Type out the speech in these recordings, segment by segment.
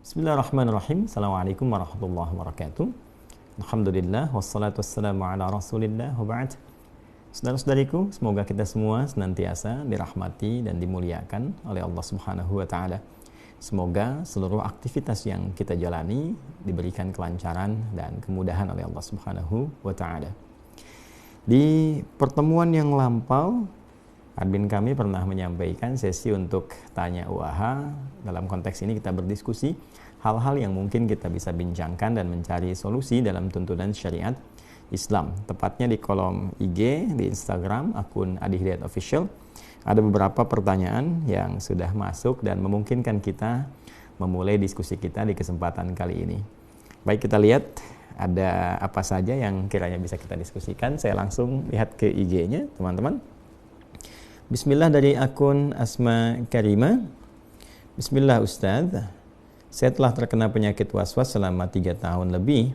Bismillahirrahmanirrahim. Assalamualaikum warahmatullahi wabarakatuh. Alhamdulillah wassalatu wassalamu ala Rasulillah wa ba'd. Saudara-saudariku, semoga kita semua senantiasa dirahmati dan dimuliakan oleh Allah Subhanahu wa taala. Semoga seluruh aktivitas yang kita jalani diberikan kelancaran dan kemudahan oleh Allah Subhanahu wa taala. Di pertemuan yang lampau, admin kami pernah menyampaikan sesi untuk tanya UAH. Dalam konteks ini kita berdiskusi hal-hal yang mungkin kita bisa bincangkan dan mencari solusi dalam tuntunan syariat Islam. Tepatnya di kolom IG, di Instagram, akun Adi Hidayat Official. Ada beberapa pertanyaan yang sudah masuk dan memungkinkan kita memulai diskusi kita di kesempatan kali ini. Baik, kita lihat ada apa saja yang kiranya bisa kita diskusikan. Saya langsung lihat ke IG-nya, teman-teman. Bismillah dari akun Asma Karima. Bismillah Ustadz, saya telah terkena penyakit waswas selama 3 tahun lebih,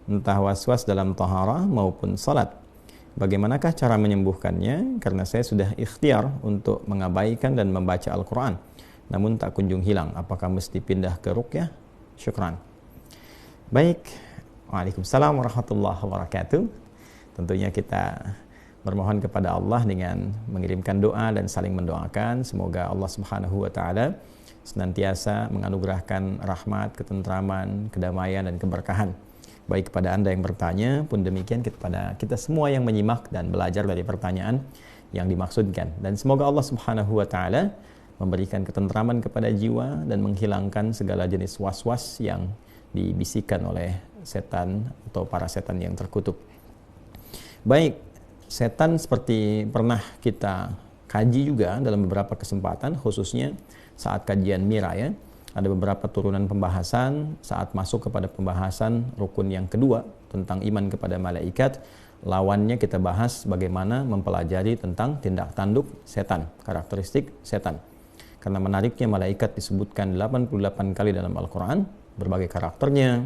entah waswas dalam taharah maupun salat. Bagaimanakah cara menyembuhkannya? Karena saya sudah ikhtiar untuk mengabaikan dan membaca Al-Quran, namun tak kunjung hilang. Apakah mesti pindah ke ruqyah? Syukran. Baik, Waalaikumsalam warahmatullahi wabarakatuh. Tentunya kita bermohon kepada Allah dengan mengirimkan doa dan saling mendoakan. Semoga Allah Subhanahu wa taala senantiasa menganugerahkan rahmat, ketentraman, kedamaian dan keberkahan baik kepada Anda yang bertanya pun demikian kepada kita semua yang menyimak dan belajar dari pertanyaan yang dimaksudkan. Dan semoga Allah Subhanahu wa taala memberikan ketentraman kepada jiwa dan menghilangkan segala jenis was-was yang dibisikkan oleh setan atau para setan yang terkutuk. Baik, setan seperti pernah kita kaji juga dalam beberapa kesempatan, khususnya saat kajian Mira ya. Ada beberapa turunan pembahasan saat masuk kepada pembahasan rukun yang kedua tentang iman kepada malaikat. Lawannya kita bahas bagaimana mempelajari tentang tindak tanduk setan, karakteristik setan. Karena menariknya malaikat disebutkan 88 kali dalam Al-Quran, berbagai karakternya,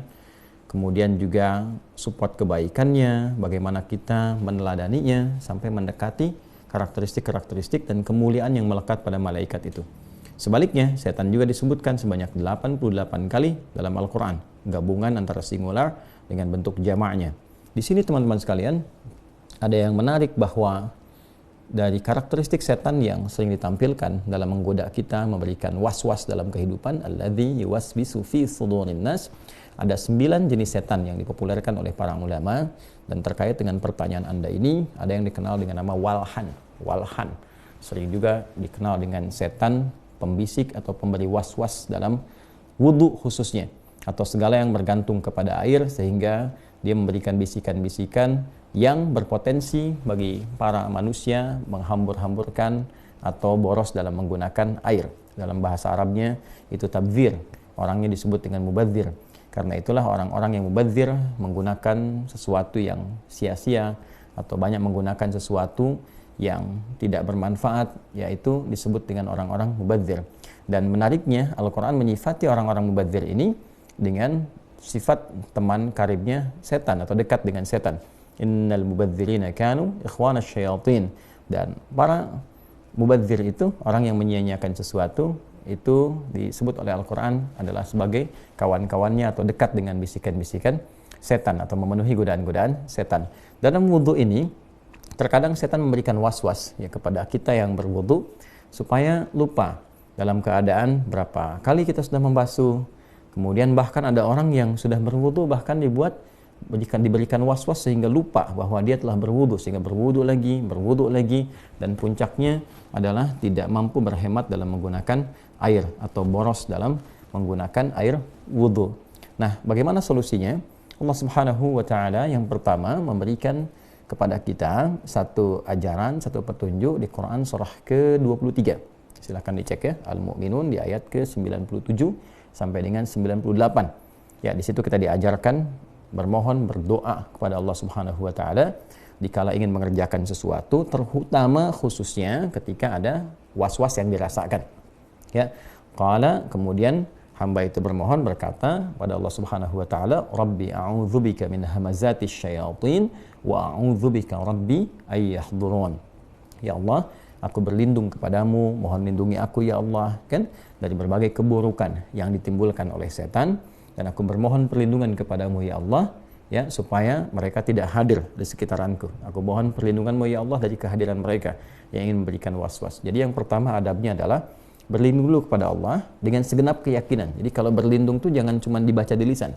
kemudian juga support kebaikannya, bagaimana kita meneladaninya sampai mendekati karakteristik-karakteristik dan kemuliaan yang melekat pada malaikat itu. Sebaliknya, setan juga disebutkan sebanyak 88 kali dalam Al-Quran, gabungan antara singular dengan bentuk jamaknya. Di sini teman-teman sekalian, ada yang menarik bahwa dari karakteristik setan yang sering ditampilkan dalam menggoda kita, memberikan was-was dalam kehidupan, alladzi yuwaswisu fi sudurin nas, ada 9 jenis setan yang dipopulerkan oleh para ulama. Dan terkait dengan pertanyaan Anda ini, ada yang dikenal dengan nama walhan. Walhan sering juga dikenal dengan setan pembisik atau pemberi was-was dalam wudhu khususnya, atau segala yang bergantung kepada air sehingga dia memberikan bisikan-bisikan yang berpotensi bagi para manusia menghambur-hamburkan atau boros dalam menggunakan air. Dalam bahasa Arabnya itu tabdzir, orangnya disebut dengan mubadzir. Karena itulah orang-orang yang mubadzir menggunakan sesuatu yang sia-sia atau banyak menggunakan sesuatu yang tidak bermanfaat, yaitu disebut dengan orang-orang mubadzir. Dan menariknya Al-Quran menyifati orang-orang mubadzir ini dengan sifat teman karibnya setan atau dekat dengan setan. Innal mubadzirina kanu ikhwana syayatin. Dan para mubadzir itu orang yang menyia-nyiakan sesuatu, itu disebut oleh Al-Quran adalah sebagai kawan-kawannya atau dekat dengan bisikan-bisikan setan atau memenuhi godaan-godaan setan. Dalam wudhu ini terkadang setan memberikan was-was ya kepada kita yang berwudu supaya lupa dalam keadaan berapa kali kita sudah membasuh. Kemudian bahkan ada orang yang sudah berwudu bahkan diberikan was-was sehingga lupa bahwa dia telah berwudu, sehingga berwudu lagi, dan puncaknya adalah tidak mampu berhemat dalam menggunakan air atau boros dalam menggunakan air wudu. Nah, bagaimana solusinya? Allah Subhanahu wa taala yang pertama memberikan kepada kita satu ajaran, satu petunjuk di Quran surah ke-23. Silahkan dicek ya, Al-Mu'minun di ayat ke-97 sampai dengan 98. Ya, di situ kita diajarkan bermohon, berdoa kepada Allah Subhanahu wa taala dikala ingin mengerjakan sesuatu, terutama khususnya ketika ada was-was yang dirasakan. Ya, qala, kemudian hamba itu bermohon berkata pada Allah Subhanahu wa taala, Rabbi a'udzubika min hamazatis syayatin wa a'udzubika rabbi ay yahdurun. Ya Allah, aku berlindung kepadamu, mohon lindungi aku ya Allah, kan, dari berbagai keburukan yang ditimbulkan oleh setan, dan aku bermohon perlindungan kepadamu ya Allah, ya, supaya mereka tidak hadir di sekitaranku. Aku mohon perlindunganmu ya Allah dari kehadiran mereka yang ingin memberikan was-was. Jadi yang pertama adabnya adalah berlindung dulu kepada Allah dengan segenap keyakinan. Jadi kalau berlindung tuh jangan cuma dibaca di lisan,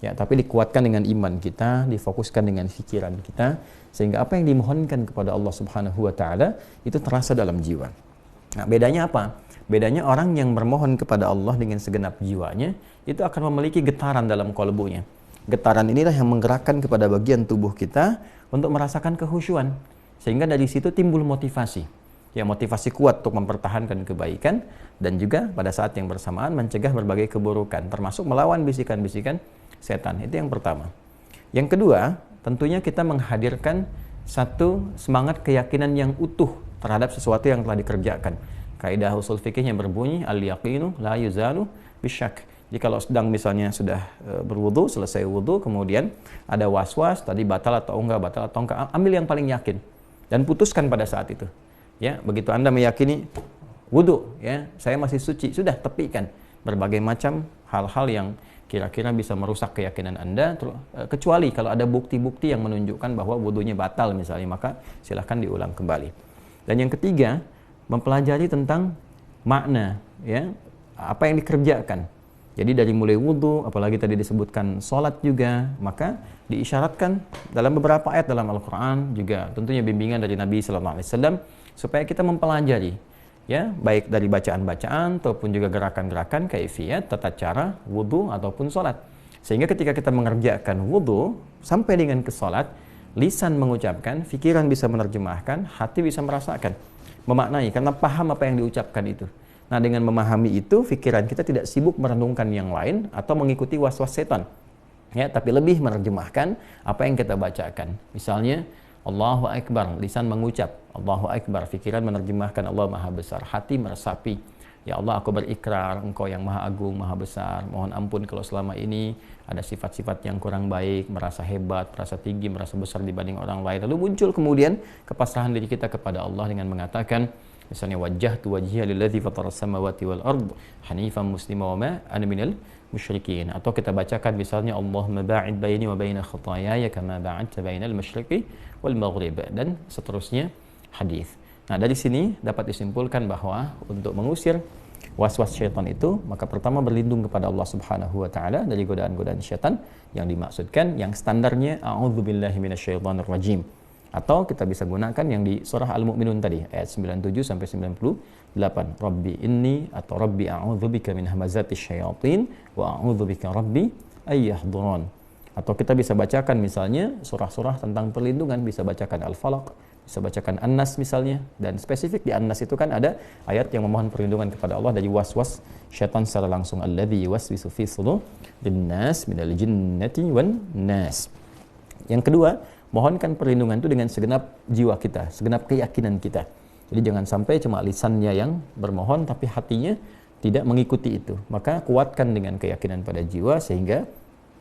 ya, tapi dikuatkan dengan iman kita, difokuskan dengan pikiran kita, sehingga apa yang dimohonkan kepada Allah Subhanahu wa taala itu terasa dalam jiwa. Nah, bedanya apa? Bedanya orang yang bermohon kepada Allah dengan segenap jiwanya itu akan memiliki getaran dalam kalbunya. Getaran inilah yang menggerakkan kepada bagian tubuh kita untuk merasakan kehusyuan, sehingga dari situ timbul motivasi. Ya, motivasi kuat untuk mempertahankan kebaikan dan juga pada saat yang bersamaan mencegah berbagai keburukan, termasuk melawan bisikan-bisikan setan. Itu yang pertama. Yang kedua, tentunya kita menghadirkan satu semangat keyakinan yang utuh terhadap sesuatu yang telah dikerjakan. Kaidah usul fikihnya berbunyi al-yaqinu la yuzalu bisyak. Jadi kalau sedang misalnya sudah berwudu, selesai wudu, kemudian ada was-was tadi batal atau enggak, ambil yang paling yakin dan putuskan pada saat itu. Ya, begitu Anda meyakini wudu, ya, saya masih suci, sudah tepikan berbagai macam hal-hal yang kira-kira bisa merusak keyakinan Anda, kecuali kalau ada bukti-bukti yang menunjukkan bahwa wudunya batal misalnya, maka silahkan diulang kembali. Dan yang ketiga, mempelajari tentang makna, ya, apa yang dikerjakan. Jadi dari mulai wudu, apalagi tadi disebutkan sholat juga, maka diisyaratkan dalam beberapa ayat dalam Al-Quran, juga tentunya bimbingan dari Nabi SAW, supaya kita mempelajari, ya, baik dari bacaan-bacaan ataupun juga gerakan-gerakan, kaifiyat, tata cara wudu ataupun sholat. Sehingga ketika kita mengerjakan wudu sampai dengan ke sholat, lisan mengucapkan, pikiran bisa menerjemahkan, hati bisa merasakan, memaknai, karena paham apa yang diucapkan itu. Nah, dengan memahami itu, pikiran kita tidak sibuk merenungkan yang lain atau mengikuti was-was setan, ya, tapi lebih menerjemahkan apa yang kita bacakan. Misalnya Allahu Akbar, lisan mengucap Allahu Akbar, pikiran menerjemahkan Allah Maha Besar, hati meresapi, ya Allah, aku berikrar Engkau yang Maha Agung, Maha Besar, mohon ampun kalau selama ini ada sifat-sifat yang kurang baik, merasa hebat, merasa tinggi, merasa besar dibanding orang lain. Lalu muncul kemudian kepasrahan diri kita kepada Allah dengan mengatakan, misalnya wajjahtu wajhiya lilladzi fataras samawati wal ard hanifan muslima wa ma ana minal musyrikin. Atau kita bacakan misalnya Allahumma ba'id baini wa baina khataayaya kama ba'adta bainal masyriqi wal maghrib, dan seterusnya hadis. Nah, dari sini dapat disimpulkan bahwa untuk mengusir was-was syaitan itu, maka pertama berlindung kepada Allah Subhanahu wa taala dari godaan-godaan syaitan yang dimaksudkan, yang standarnya a'udzubillahi minasyaitonir rajim. Atau kita bisa gunakan yang di surah Al-Mu'minun tadi, ayat 97 sampai 98. Rabbi inni atau Rabbi a'udzubika min hamazatis syayatin wa a'udzubika Rabbi ayyahdurun. Atau kita bisa bacakan misalnya surah-surah tentang perlindungan, bisa bacakan Al-Falaq, bisa bacakan An-Nas misalnya, dan spesifik di An-Nas itu kan ada ayat yang memohon perlindungan kepada Allah dari was-was syaitan secara langsung, alladzi yuwaswisu fi sudurin nas minal jinnati wan nas. Yang kedua, mohonkan perlindungan itu dengan segenap jiwa kita, segenap keyakinan kita. Jadi jangan sampai cuma lisannya yang bermohon tapi hatinya tidak mengikuti itu. Maka kuatkan dengan keyakinan pada jiwa sehingga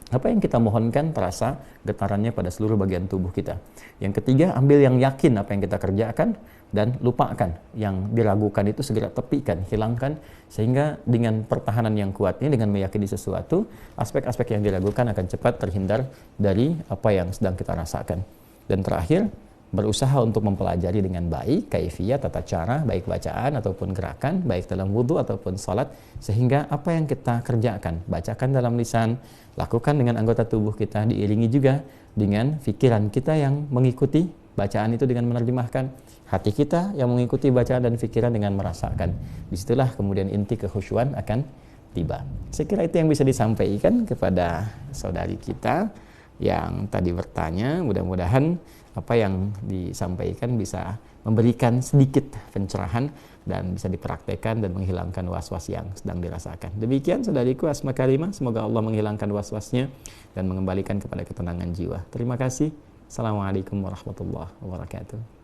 apa yang kita mohonkan terasa getarannya pada seluruh bagian tubuh kita. Yang ketiga, ambil yang yakin apa yang kita kerjakan dan lupakan yang diragukan itu, segera tepikan, hilangkan, sehingga dengan pertahanan yang kuat ini, dengan meyakini sesuatu, aspek-aspek yang diragukan akan cepat terhindar dari apa yang sedang kita rasakan. Dan terakhir, berusaha untuk mempelajari dengan baik kaifiyat, tata cara, baik bacaan ataupun gerakan, baik dalam wudhu ataupun salat, sehingga apa yang kita kerjakan, bacakan dalam lisan, lakukan dengan anggota tubuh kita, diiringi juga dengan pikiran kita yang mengikuti bacaan itu dengan menerjemahkan, hati kita yang mengikuti bacaan dan pikiran dengan merasakan. Disitulah kemudian inti kekhusyuan akan tiba. Saya kira itu yang bisa disampaikan kepada saudari kita yang tadi bertanya. Mudah-mudahan apa yang disampaikan bisa memberikan sedikit pencerahan dan bisa dipraktekkan dan menghilangkan was-was yang sedang dirasakan. Demikian saudariku Asma Karimah, semoga Allah menghilangkan was-wasnya dan mengembalikan kepada ketenangan jiwa. Terima kasih. Assalamualaikum warahmatullahi wabarakatuh.